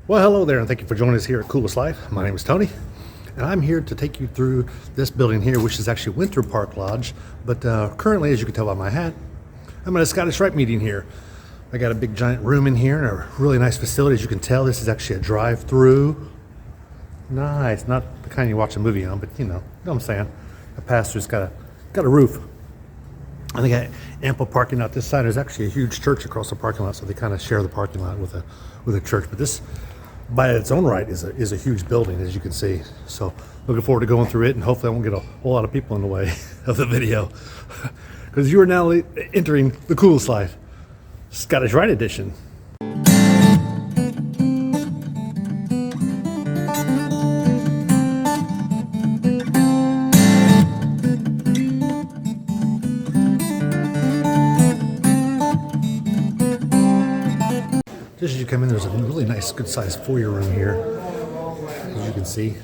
Well, hello there, and thank you for joining us here at Coolest Life. My name is Tony, and I'm here to take you through this building here, which is actually Winter Park Lodge. But currently, as you can tell by my hat, I'm at a Scottish Rite meeting here. I got a big giant room in here and a really nice facility. As you can tell, this is actually a drive-through. Nice, not the kind you watch a movie on, but you know what I'm saying. A pastor's got a roof. I think I got ample parking lot this side. There's actually a huge church across the parking lot, so they kind of share the parking lot with a church. But this, by its own right, is a huge building, as you can see. So looking forward to going through it, and hopefully I won't get a whole lot of people in the way of the video, because you are now entering the Coolest Life Scottish Rite Edition. Just as you come in, there's a really nice, good-sized foyer room here, as you can see.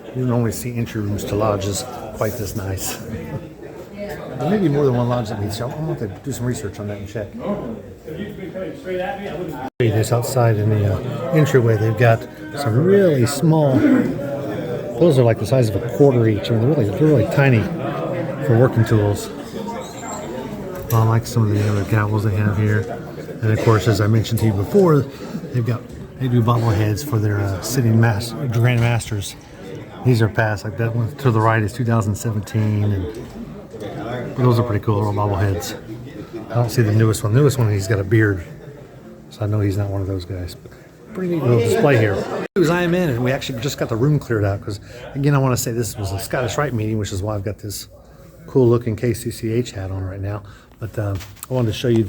You don't normally see entry rooms to lodges quite this nice. There may be more than one lodge that meets. I'm going to do some research on that and check. This outside in the entryway, they've got some really small. Those are like the size of a quarter each. I mean, they're really tiny for working tools. I like some of the other gavels they have here. And of course, as I mentioned to you before, they do bobbleheads for their sitting Grand Masters. These are past, like that one to the right is 2017, and those are pretty cool little bobbleheads. I don't see the newest one. The newest one, he's got a beard, so I know he's not one of those guys. But pretty neat little display here. As I am in, and we actually just got the room cleared out, because again, I want to say this was a Scottish Rite meeting, which is why I've got this cool looking KCCH hat on right now. But I wanted to show you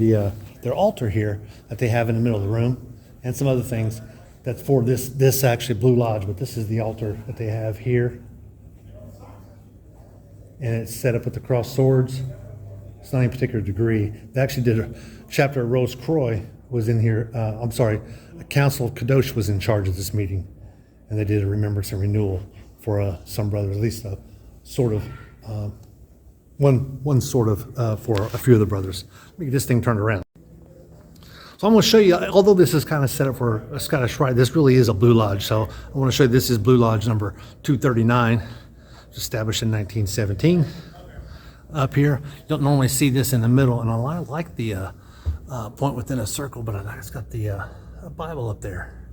their altar here that they have in the middle of the room, and some other things that's for this actually Blue Lodge. But this is the altar that they have here, and it's set up with the crossed swords. It's not any particular degree. They actually did a chapter of Rose Croix was in here. I'm sorry, a council of Kadosh was in charge of this meeting, and they did a remembrance and renewal for some brothers, at least a sort of. One sort of for a few of the brothers. Let me get this thing turned around. So I'm going to show you, although this is kind of set up for a Scottish Rite, this really is a Blue Lodge. So I want to show you, this is Blue Lodge number 239, established in 1917. Up here, you don't normally see this in the middle, and I like the point within a circle, but it's got the Bible up there.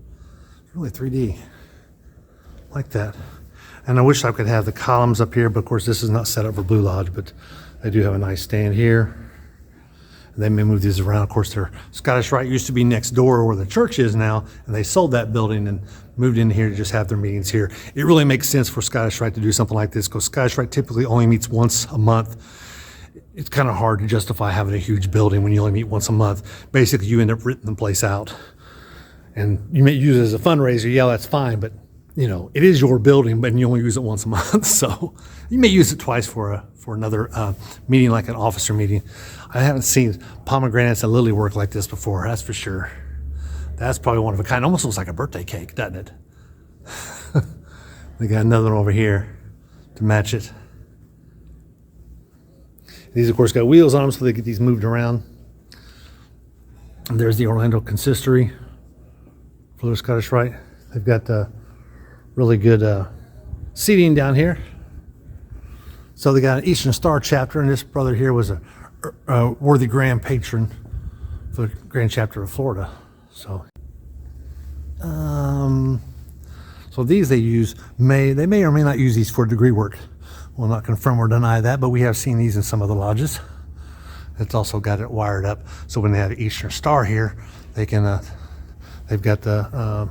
It's really 3D, like that. And I wish I could have the columns up here, but of course this is not set up for Blue Lodge, but they do have a nice stand here. And they may move these around. Of course, their Scottish Rite used to be next door where the church is now, and they sold that building and moved in here to just have their meetings here. It really makes sense for Scottish Rite to do something like this, because Scottish Rite typically only meets once a month. It's kind of hard to justify having a huge building when you only meet once a month. Basically, you end up renting the place out. And you may use it as a fundraiser, yeah, that's fine, but you know, it is your building, but you only use it once a month, so you may use it twice for another meeting, like an officer meeting. I haven't seen pomegranates and lily work like this before, that's for sure. That's probably one of a kind. Almost looks like a birthday cake, doesn't it? We got another one over here to match it. These, of course, got wheels on them, so they get these moved around. And there's the Orlando Consistory for the Scottish Rite. They've got really good seating down here. So they got an Eastern Star chapter, and this brother here was a worthy grand patron for the Grand Chapter of Florida. So, so these they may or may not use these for degree work. We'll not confirm or deny that, but we have seen these in some other lodges. It's also got it wired up, so when they have Eastern Star here, they can. They've got the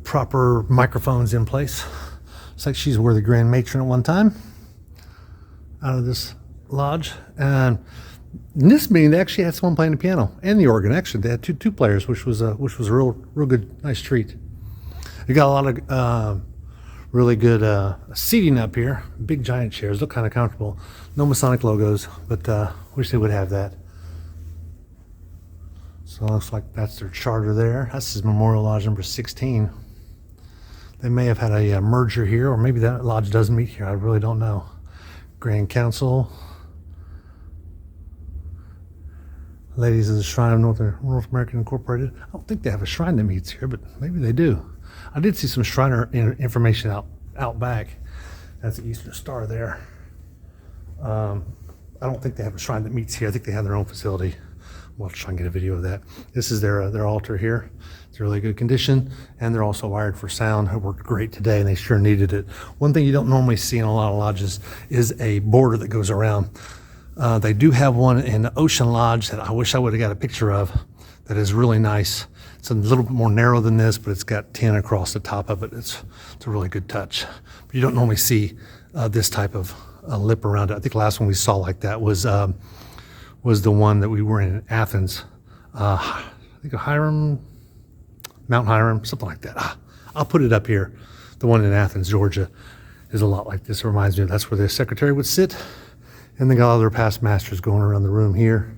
proper microphones in place. It's like she's a worthy grand matron at one time out of this lodge. And in this meeting, they actually had someone playing the piano and the organ. Actually, they had two players, which was a real good, nice treat. You got a lot of really good seating up here. Big giant chairs, look kind of comfortable. No Masonic logos, but wish they would have that. So it looks like that's their charter there. That's his Memorial Lodge number 16. They may have had a merger here, or maybe that lodge doesn't meet here. I really don't know. Grand Council. Ladies of the Shrine of North American Incorporated. I don't think they have a shrine that meets here, but maybe they do. I did see some Shriner information out back. That's the Eastern Star there. I don't think they have a shrine that meets here. I think they have their own facility. We'll have to try and get a video of that. This is their altar here. It's in really good condition, and they're also wired for sound. It worked great today, and they sure needed it. One thing you don't normally see in a lot of lodges is a border that goes around. They do have one in the Ocean Lodge that I wish I would have got a picture of. That is really nice. It's a little bit more narrow than this, but it's got tin across the top of it. It's a really good touch. But you don't normally see this type of lip around it. I think the last one we saw like that was the one that we were in Athens. I think Mount Hiram, something like that. I'll put it up here. The one in Athens, Georgia, is a lot like this. It reminds me that's where the secretary would sit. And they got all their past masters going around the room here.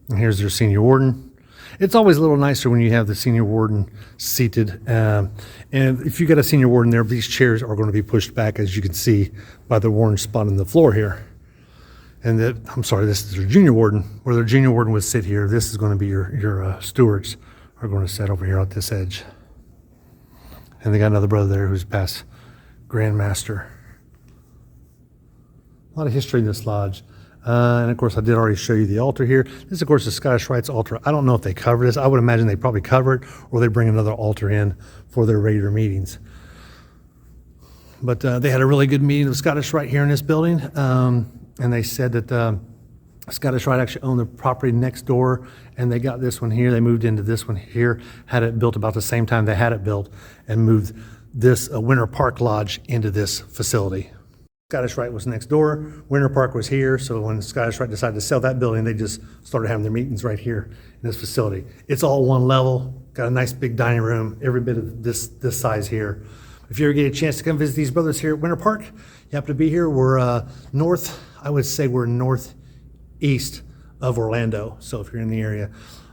And here's their senior warden. It's always a little nicer when you have the senior warden seated. And if you got a senior warden there, these chairs are going to be pushed back, as you can see by the orange spot on the floor here. And this is their junior warden. Where their junior warden would sit here, this is going to be your stewards are going to sit over here at this edge. And they got another brother there who's past Grand Master. A lot of history in this lodge. And of course, I did already show you the altar here. This, of course, is Scottish Rite's altar. I don't know if they cover this. I would imagine they probably cover it, or they bring another altar in for their regular meetings. But they had a really good meeting of Scottish Rite here in this building. And they said that Scottish Rite actually owned the property next door, and they got this one here. They moved into this one here, had it built about the same time they had it built, and moved this Winter Park Lodge into this facility. Scottish Rite was next door. Winter Park was here. So when Scottish Rite decided to sell that building, they just started having their meetings right here in this facility. It's all one level. Got a nice big dining room, every bit of this size here. If you ever get a chance to come visit these brothers here at Winter Park, you happen to be here. We're north. I would say we're northeast of Orlando. So if you're in the area,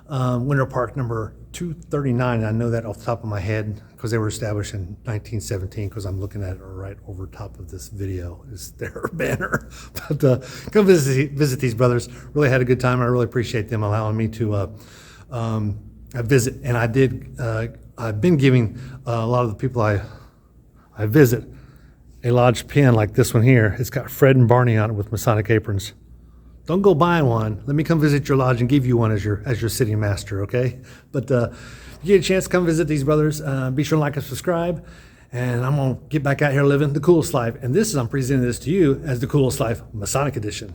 Winter Park number 239. I know that off the top of my head because they were established in 1917, because I'm looking at it right over top of this video is their banner. But come visit these brothers. Really had a good time. I really appreciate them allowing me to visit. And I've been giving a lot of the people I visit a lodge pin like this one here. It's got Fred and Barney on it with Masonic aprons. Don't go buying one. Let me come visit your lodge and give you one as your sitting master, okay? But if you get a chance to come visit these brothers, be sure to like and subscribe. And I'm going to get back out here living the coolest life. And I'm presenting this to you as the coolest life Masonic edition.